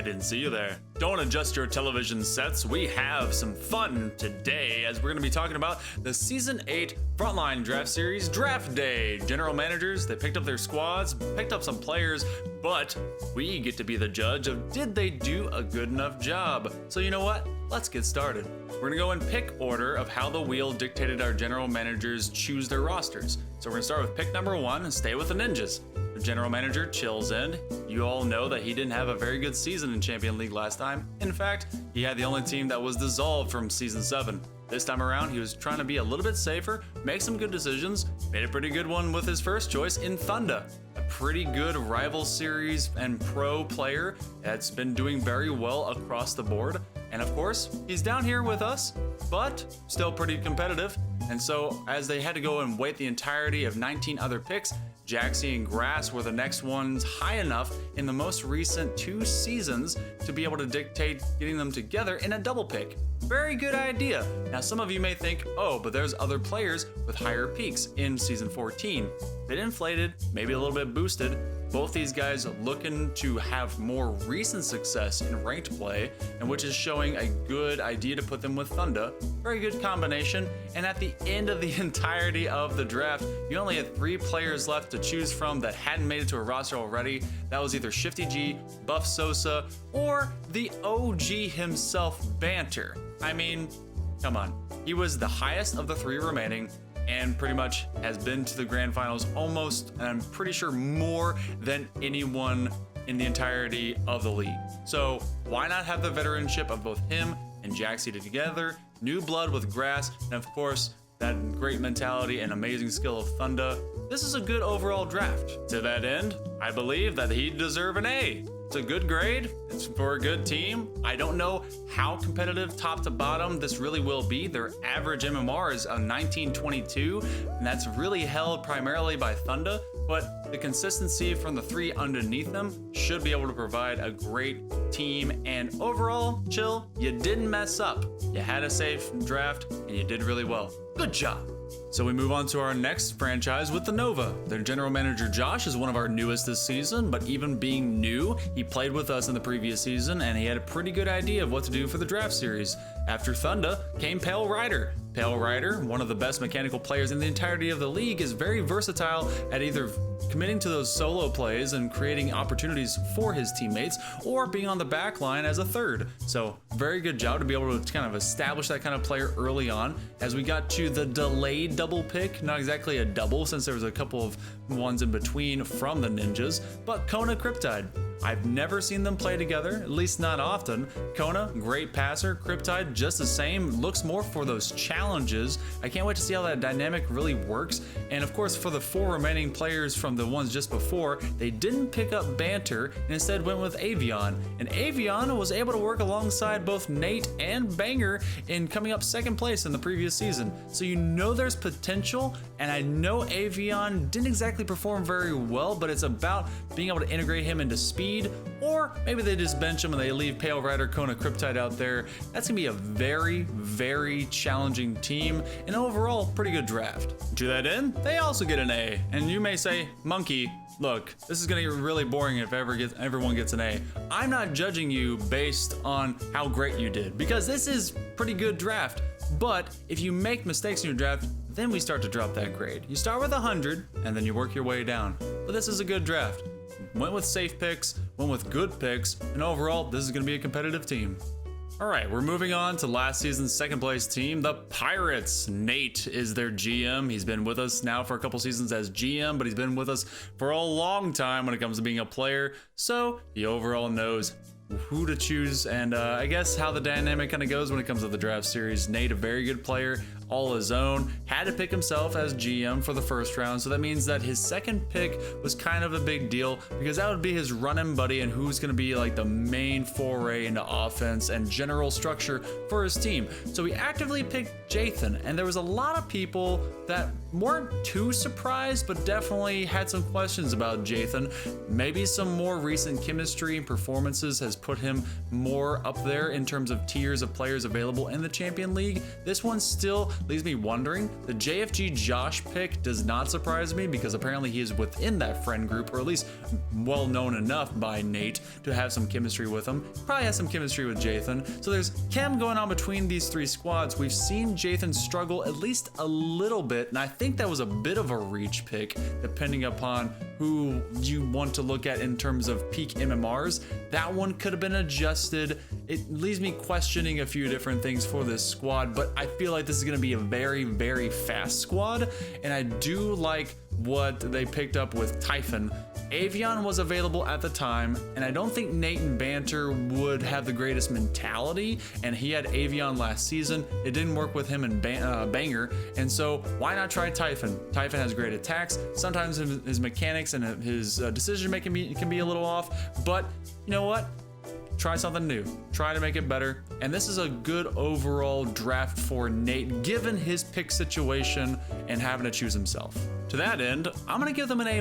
I didn't see you there. Don't adjust your television sets. We have some fun today as we're going to be talking about the Season 8 Frontline Draft Series Draft Day. General managers, they picked up their squads, picked up some players, but we get to be the judge of did they do a good enough job. So you know what? Let's get started. We're going to go in pick order of how the wheel dictated our general managers choose their rosters. So we're going to start with pick number 1 and stay with the Ninjas. The general manager chills in. You all know that he didn't have a very good season in Champion League last time. In fact, he had the only team that was dissolved from Season 7. This time around, he was trying to be a little bit safer, make some good decisions, made a pretty good one with his first choice in Thunda. A pretty good rival series and pro player that's been doing very well across the board. And of course, he's down here with us, but still pretty competitive. And so as they had to go and wait the entirety of 19 other picks, Jaxie and Grass were the next ones high enough in the most recent 2 seasons to be able to dictate getting them together in a double pick. Very good idea. Now some of you may think, oh, but there's other players with higher peaks in Season 14. Bit inflated, maybe a little bit boosted. Both these guys looking to have more recent success in ranked play, and which is showing a good idea to put them with Thunda. Very good combination. And at the end of the entirety of the draft, you only had 3 players left to choose from that hadn't made it to a roster already. That was either Shifty G, Buff Sosa, or the OG himself, Banter. I mean, come on. He was the highest of the 3 remaining, and pretty much has been to the grand finals almost, and I'm pretty sure more than anyone in the entirety of the league. So why not have the veteranship of both him and Jaxie together, new blood with Grass, and of course, that great mentality and amazing skill of Thunda. This is a good overall draft. To that end, I believe that he'd deserve an A. It's a good grade. It's for a good team. I don't know how competitive top to bottom this really will be. Their average MMR is a 1922, and that's really held primarily by Thunda, but the consistency from the 3 underneath them should be able to provide a great team. And overall, Chill, you didn't mess up. You had a safe draft, and you did really well. Good job. So we move on to our next franchise with the Nova. Their general manager Josh is one of our newest this season, but even being new, he played with us in the previous season and he had a pretty good idea of what to do for the draft series. After Thunda came Pale Rider. Pale Rider, one of the best mechanical players in the entirety of the league, is very versatile at either committing to those solo plays and creating opportunities for his teammates, or being on the back line as a third. So very good job to be able to kind of establish that kind of player early on. As we got to the delayed double pick, not exactly a double since there was a couple of ones in between from the Ninjas, but Kona Cryptide. I've never seen them play together, at least not often. Kona, great passer. Cryptide, just the same, looks more for those challenges. I can't wait to see how that dynamic really works. And of course, for the 4 remaining players from the ones just before, they didn't pick up Banter and instead went with Avion. And Avion was able to work alongside both Nate and Banger in coming up 2nd place in the previous season. So you know there's potential, and I know Avion didn't exactly perform very well, but it's about being able to integrate him into speed. Or maybe they just bench him and they leave Pale Rider, Kona Cryptide out there. That's gonna be a very, very challenging team, and overall, pretty good draft. To that end, they also get an A. And you may say, Monkey, look, this is gonna get really boring if everyone gets an A. I'm not judging you based on how great you did, because this is pretty good draft. But if you make mistakes in your draft, then we start to drop that grade. You start with 100, and then you work your way down. But this is a good draft. Went with safe picks, went with good picks, and overall, this is going to be a competitive team. All right, we're moving on to last season's 2nd place team, the Pirates. Nate is their GM. He's been with us now for a couple seasons as GM, but he's been with us for a long time when it comes to being a player, so he overall knows who to choose, and I guess how the dynamic kind of goes when it comes to the draft series. Nate, a very good player, all his own, had to pick himself as GM for the 1st round, so that means that his 2nd pick was kind of a big deal, because that would be his running buddy and who's going to be like the main foray into offense and general structure for his team. So he actively picked Jathan, and there was a lot of people that weren't too surprised, but definitely had some questions about Jathan. Maybe some more recent chemistry and performances has put him more up there in terms of tiers of players available in the Champion League. This one's still leaves me wondering. The JFG Josh pick does not surprise me because apparently he is within that friend group, or at least well known enough by Nate to have some chemistry with him. Probably has some chemistry with Jathan. So there's chem going on between these three squads. We've seen Jathan struggle at least a little bit, and I think that was a bit of a reach pick depending upon who you want to look at in terms of peak MMRs. That one could have been adjusted. It leaves me questioning a few different things for this squad, but I feel like this is going to be a very, very fast squad, and I do like what they picked up with Typhon. Avion was available at the time, and I don't think Nate and Banter would have the greatest mentality, and he had Avion last season. It didn't work with him and Banger, and so why not try Typhon? Typhon has great attacks. Sometimes his mechanics and his decision making can be a little off, but you know what? Try something new, try to make it better, and this is a good overall draft for Nate given his pick situation and having to choose himself. To that end, I'm gonna give them an A-,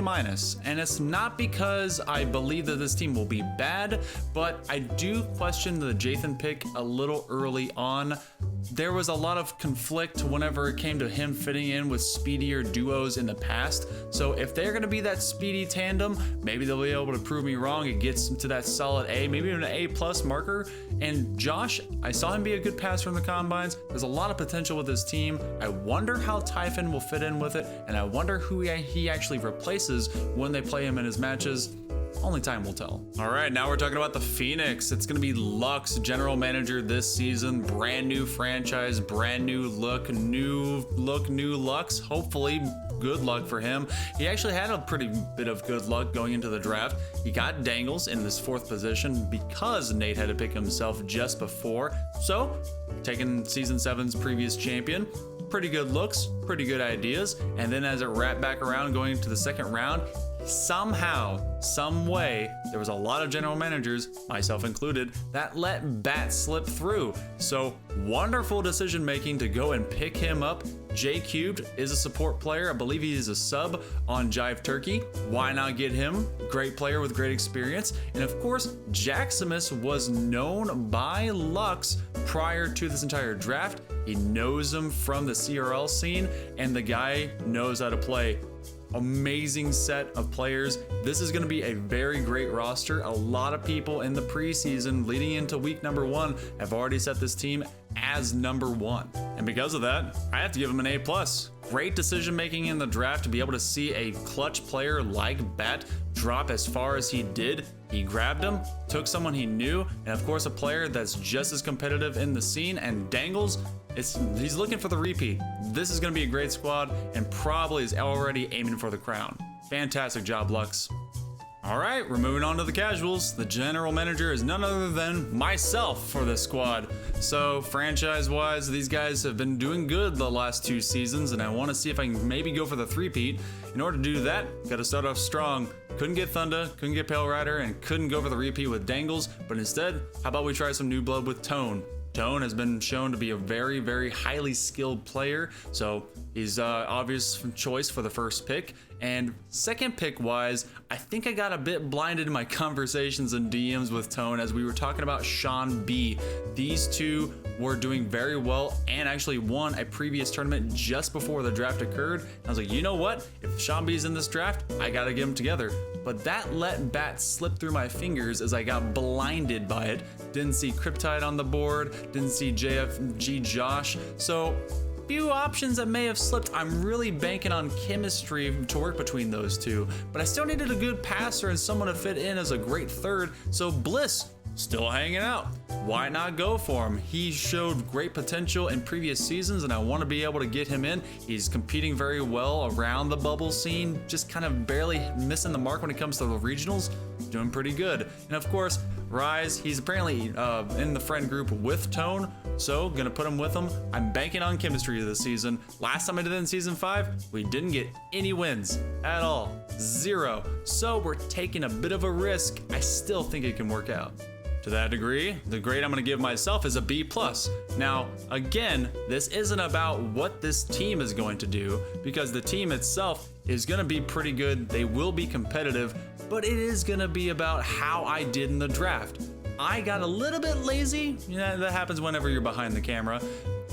and it's not because I believe that this team will be bad, but I do question the Jathan pick a little early on. There was a lot of conflict whenever it came to him fitting in with speedier duos in the past, so if they're gonna be that speedy tandem, maybe they'll be able to prove me wrong. It gets to that solid A, maybe even an A+ marker. And Josh, I saw him be a good passer in the combines. There's a lot of potential with this team. I wonder how Typhon will fit in with it, and I wonder who he actually replaces when they play him in his matches. Only time will tell. All right, now we're talking about the Phoenix. It's gonna be Lux, general manager this season. Brand new franchise, brand new look, new Lux. Hopefully, good luck for him. He actually had a pretty bit of good luck going into the draft. He got Dangles in this 4th position because Nate had to pick himself just before. So, taking Season 7's previous champion. Pretty good looks, pretty good ideas, and then as it wrapped back around going into the 2nd round, somehow, some way, there was a lot of general managers, myself included, that let Bat slip through. So wonderful decision making to go and pick him up. J Cubed is a support player. I believe he is a sub on Jive Turkey. Why not get him? Great player with great experience. And of course, Jaximus was known by Lux prior to this entire draft. He knows him from the CRL scene, and the guy knows how to play. Amazing set of players. This is going to be a very great roster. A lot of people in the preseason leading into week number 1 have already set this team as number 1. And because of that, I have to give him an A+. Great decision making in the draft to be able to see a clutch player like Bat drop as far as he did. He grabbed him, took someone he knew, and of course a player that's just as competitive in the scene. And Dangles, he's looking for the repeat. This is going to be a great squad and probably is already aiming for the crown. Fantastic job, Lux. All right, we're moving on to the casuals. The general manager is none other than myself for this squad. So franchise-wise, these guys have been doing good the last 2 seasons, and I want to see if I can maybe go for the 3-peat. In order to do that, got to start off strong. Couldn't get Thunder, couldn't get Pale Rider, and couldn't go for the repeat with Dangles, but instead, how about we try some new blood with Tone? Tone has been shown to be a very, very highly skilled player, so he's obvious choice for the 1st pick. And 2nd pick wise, I think I got a bit blinded in my conversations and DMs with Tone as we were talking about Sean B. These two were doing very well and actually won a previous tournament just before the draft occurred. And I was like, you know what? If Sean B's in this draft, I gotta get them together. But that let Bat slip through my fingers as I got blinded by it. Didn't see Cryptide on the board, didn't see JFG Josh. So few options that may have slipped. I'm really banking on chemistry to work between those two, but I still needed a good passer and someone to fit in as a great 3rd. So Bliss still hanging out. Why not go for him? He showed great potential in previous seasons, and I want to be able to get him in. He's competing very well around the bubble scene, just kind of barely missing the mark when it comes to the regionals. Doing pretty good. And of course, Rise, he's apparently in the friend group with Tone, so gonna put him with him. I'm banking on chemistry this season. Last time I did it in season 5, we didn't get any wins at all. 0. So we're taking a bit of a risk. I still think it can work out. To that degree, the grade I'm going to give myself is a B+. Now, again, this isn't about what this team is going to do, because the team itself is going to be pretty good. They will be competitive, but it is going to be about how I did in the draft. I got a little bit lazy. You know, that happens whenever you're behind the camera.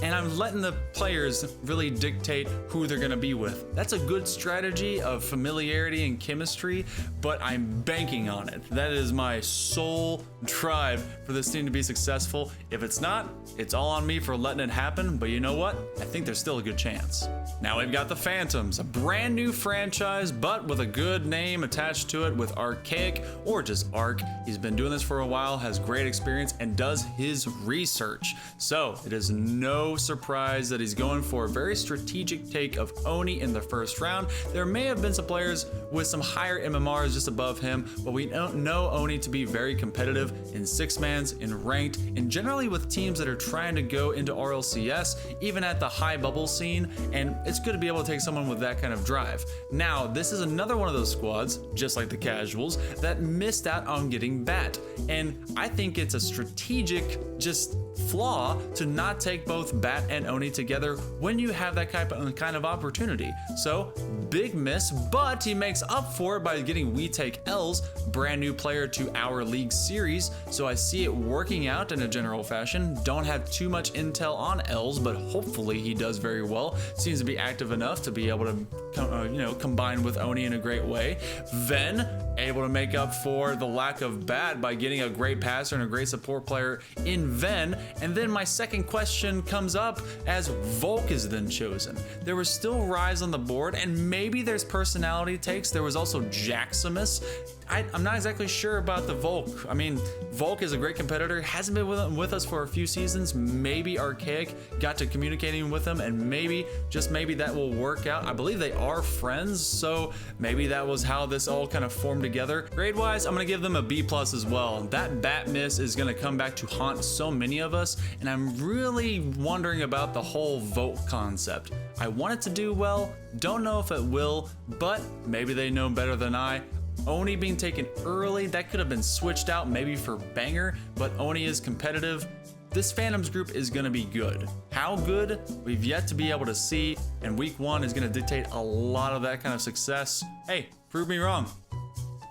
and I'm letting the players really dictate who they're gonna be with. That's a good strategy of familiarity and chemistry, but I'm banking on it. That is my sole drive for this team to be successful. If it's not, it's all on me for letting it happen, but you know what? I think there's still a good chance. Now we've got the Phantoms, a brand new franchise, but with a good name attached to it with Archaic or just Arc. He's been doing this for a while, has great experience, and does his research. So it is no surprise that he's going for a very strategic take of Oni in the first round. There may have been some players with some higher MMRs just above him, but we don't know Oni to be very competitive in six-mans, in ranked, and generally with teams that are trying to go into RLCS, even at the high bubble scene, and it's good to be able to take someone with that kind of drive. Now, this is another one of those squads, just like the casuals, that missed out on getting Bat, and I think it's a strategic just flaw to not take both Bat and Oni together when you have that kind of opportunity. So, big miss, but he makes up for it by getting We Take L's, brand new player to our league series, so I see it working out in a general fashion. Don't have too much intel on L's, but hopefully he does very well. Seems to be active enough to be able to combine with Oni in a great way. Ven able to make up for the lack of Bat by getting a great passer and a great support player in Ven. And then my second question comes up as Volk is then chosen. There was still Rise on the board, and maybe there's personality takes. There was also Jaximus. I'm not exactly sure about the Volk. I mean, Volk is a great competitor, hasn't been with us for a few seasons. Maybe Archaic got to communicating with him, and maybe, just maybe, that will work out. I believe they are friends, so maybe that was how this all kind of formed together. Grade-wise, I'm gonna give them a B+ as well. That Bat miss is gonna come back to haunt so many of us, and I'm really wondering about the whole vote concept. I want it to do well, don't know if it will, but maybe they know better than I. Oni being taken early, that could have been switched out maybe for Banger, but Oni is competitive. This Phantoms group is going to be good. How good? We've yet to be able to see, and week one is going to dictate a lot of that kind of success. Hey, prove me wrong.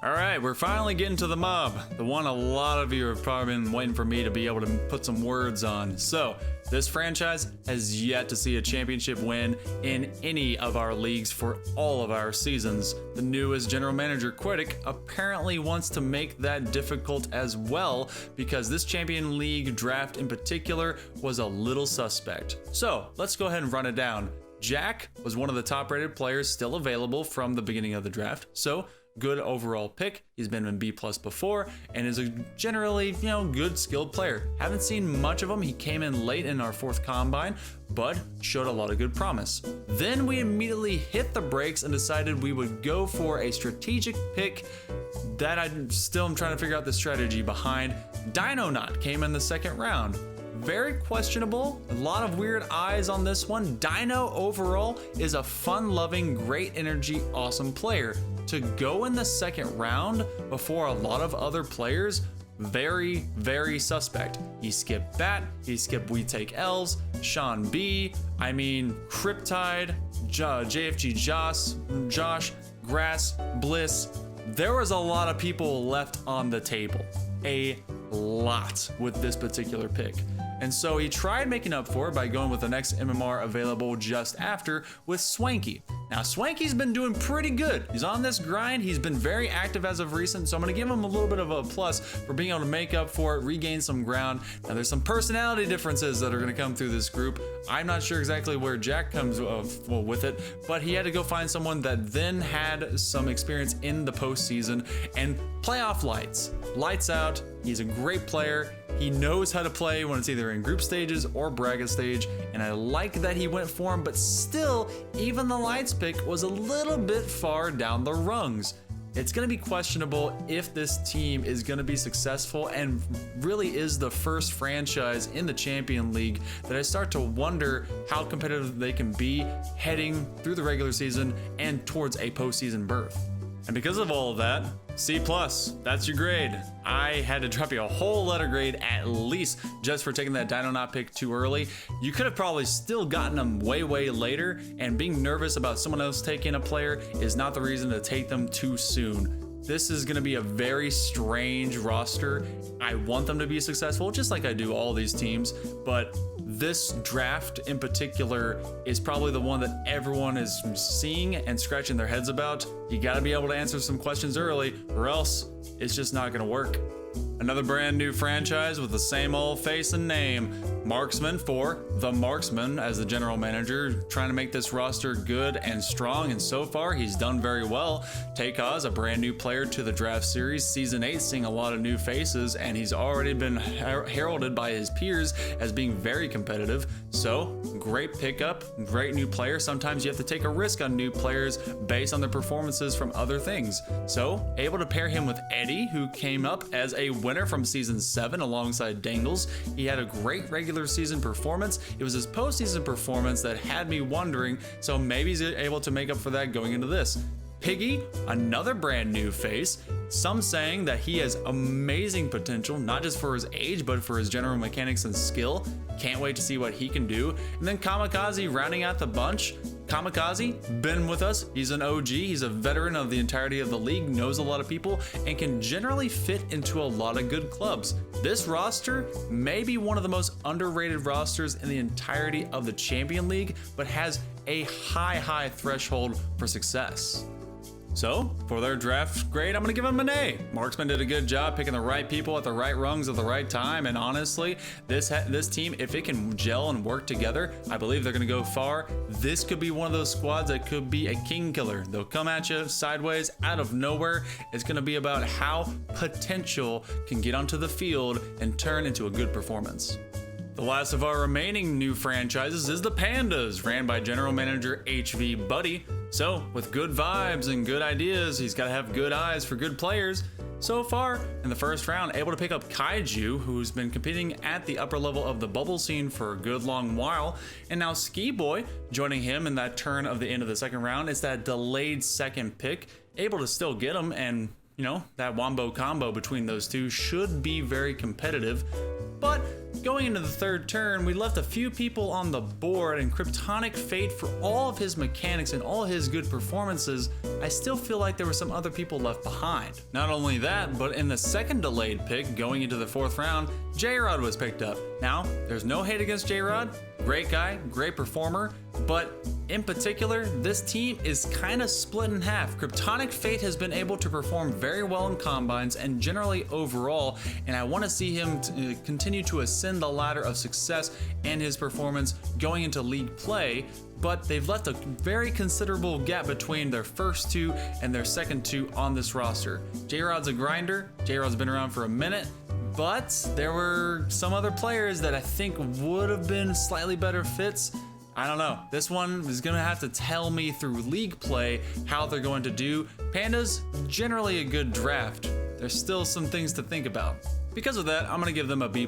All right, we're finally getting to the mob, the one a lot of you have probably been waiting for me to be able to put some words on. So, this franchise has yet to see a championship win in any of our leagues for all of our seasons. The newest general manager, Quitic, apparently wants to make that difficult as well, because this Champion League draft in particular was a little suspect. So, let's go ahead and run it down. Jack was one of the top rated players still available from the beginning of the draft, so good overall pick. He's been in B+ before and is a generally, good skilled player. Haven't seen much of him. He came in late in our 4th combine, but showed a lot of good promise. Then we immediately hit the brakes and decided we would go for a strategic pick that I'm trying to figure out the strategy behind. Dino-Knot came in the 2nd round. Very questionable, a lot of weird eyes on this one. Dino overall is a fun-loving, great energy, awesome player. To go in the 2nd round before a lot of other players, very, very suspect. He skipped Bat, he skipped We Take L's, Sean B, Cryptide, JFG Josh, Grass, Bliss. There was a lot of people left on the table. A lot with this particular pick. And so he tried making up for it by going with the next MMR available just after with Swanky. Now, Swanky's been doing pretty good. He's on this grind. He's been very active as of recent, so I'm going to give him a little bit of a plus for being able to make up for it, regain some ground. Now, there's some personality differences that are going to come through this group. I'm not sure exactly where Jack comes with it, but he had to go find someone that then had some experience in the postseason and playoff lights. Lights out. He's a great player. He knows how to play when it's either in group stages or bracket stage, and I like that he went for him, but still, even the lights pick was a little bit far down the rungs. It's going to be questionable if this team is going to be successful and really is the first franchise in the Champion League that I start to wonder how competitive they can be heading through the regular season and towards a postseason berth. And because of all of that, C+, that's your grade. I had to drop you a whole letter grade at least just for taking that Dino-Knot pick too early. You could have probably still gotten them way later, and being nervous about someone else taking a player is not the reason to take them too soon. This is going to be a very strange roster. I want them to be successful, just like I do all these teams, but this draft in particular is probably the one that everyone is seeing and scratching their heads about. You got to be able to answer some questions early, or else it's just not going to work. Another brand new franchise with the same old face and name. Marksmen for the Marksmen as the general manager, trying to make this roster good and strong, and so far he's done very well. Takeoz, a brand new player to the draft series, season 8, seeing a lot of new faces, and he's already been heralded by his peers as being very competitive. So great pickup, great new player. Sometimes you have to take a risk on new players based on their performances from other things. So able to pair him with Eddie, who came up as a winner from season 7 alongside Dangles. He had a great regular season performance. It was his postseason performance that had me wondering, so maybe he's able to make up for that going into this. Piggy, another brand new face. Some saying that he has amazing potential, not just for his age, but for his general mechanics and skill. Can't wait to see what he can do. And then Kamikaze rounding out the bunch. Kamikaze, been with us. He's an OG. He's a veteran of the entirety of the league, knows a lot of people, and can generally fit into a lot of good clubs. This roster may be one of the most underrated rosters in the entirety of the Champion League, but has a high threshold for success. So, for their draft grade, I'm going to give them an A. Marksman did a good job picking the right people at the right rungs at the right time, and honestly, this team, if it can gel and work together, I believe they're going to go far. This could be one of those squads that could be a king killer. They'll come at you sideways, out of nowhere. It's going to be about how potential can get onto the field and turn into a good performance. The last of our remaining new franchises is the Pandas, ran by general manager HV Buddy. So, with good vibes and good ideas, he's got to have good eyes for good players. So far, in the first round, able to pick up Kaiju, who's been competing at the upper level of the bubble scene for a good long while, and now Ski Boy joining him in that turn of the end of the second round. It's that delayed second pick, able to still get him, and you know, that wombo combo between those two should be very competitive. But going into the third turn, we left a few people on the board, and Kryptonic Fate, for all of his mechanics and all his good performances, I still feel like there were some other people left behind. Not only that, but in the second delayed pick going into the fourth round, J-Rod was picked up. Now, there's no hate against J-Rod. Great guy, great performer, but in particular, this team is kind of split in half. Kryptonic Fate has been able to perform very well in combines and generally overall, and I want to see him continue to ascend the ladder of success and his performance going into league play, but they've left a very considerable gap between their first two and their second two on this roster. J-Rod's a grinder. J-Rod's been around for a minute, but there were some other players that I think would have been slightly better fits. I don't know. This one is going to have to tell me through league play how they're going to do. Pandas, generally a good draft. There's still some things to think about. Because of that, I'm going to give them a B+.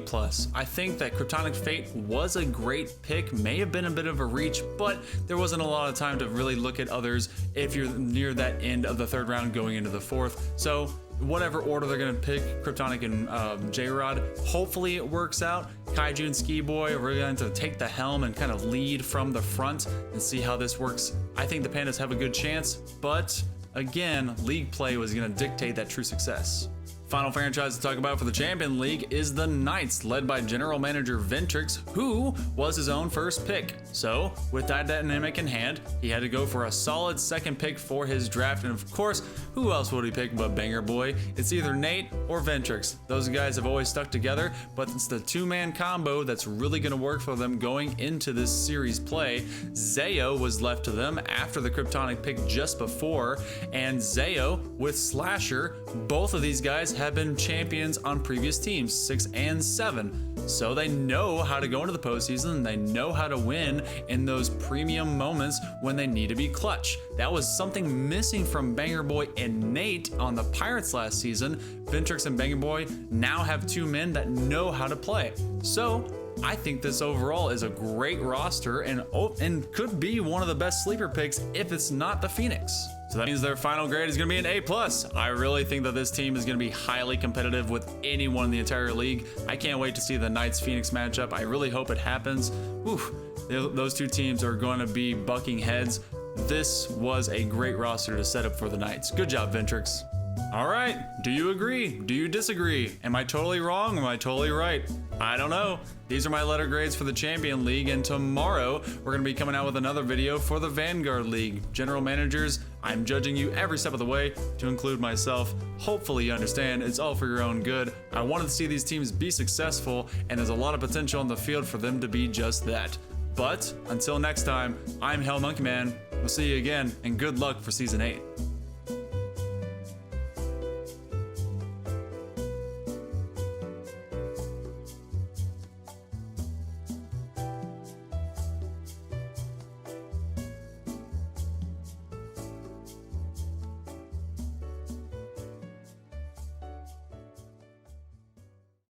I think that Kryptonic Fate was a great pick, may have been a bit of a reach, but there wasn't a lot of time to really look at others if you're near that end of the third round going into the fourth. So whatever order they're going to pick, Kryptonic and J-Rod, hopefully it works out. Kaiju and Ski Boy are going to take the helm and kind of lead from the front and see how this works. I think the Pandas have a good chance, but again, league play was going to dictate that true success. Final franchise to talk about for the Champion League is the Knights, led by general manager Ventrix, who was his own first pick. So, with that dynamic in hand, he had to go for a solid second pick for his draft, and of course, who else would he pick but Banger Boy? It's either Nate or Ventrix. Those guys have always stuck together, but it's the two-man combo that's really going to work for them going into this series play. Zayo was left to them after the Kryptonic pick just before, and Zayo with Slasher, both of these guys have been champions on previous teams, 6 and 7. So they know how to go into the postseason, they know how to win in those premium moments when they need to be clutch. That was something missing from Banger Boy and Nate on the Pirates last season. Ventrix and Banger Boy now have two men that know how to play. So I think this overall is a great roster and could be one of the best sleeper picks if it's not the Phoenix. So that means their final grade is going to be an A+. I really think that this team is going to be highly competitive with anyone in the entire league. I can't wait to see the Knights-Phoenix matchup. I really hope it happens. Oof, those two teams are going to be bucking heads. This was a great roster to set up for the Knights. Good job, Ventrix. All right, do you agree? Do you disagree? Am I totally wrong? Am I totally right? I don't know. These are my letter grades for the Champion League, and tomorrow we're going to be coming out with another video for the Vanguard League. General managers, I'm judging you every step of the way, to include myself. Hopefully you understand it's all for your own good. I wanted to see these teams be successful, and there's a lot of potential on the field for them to be just that. But until next time, I'm Hell Monkey Man. We'll see you again, and good luck for Season 8.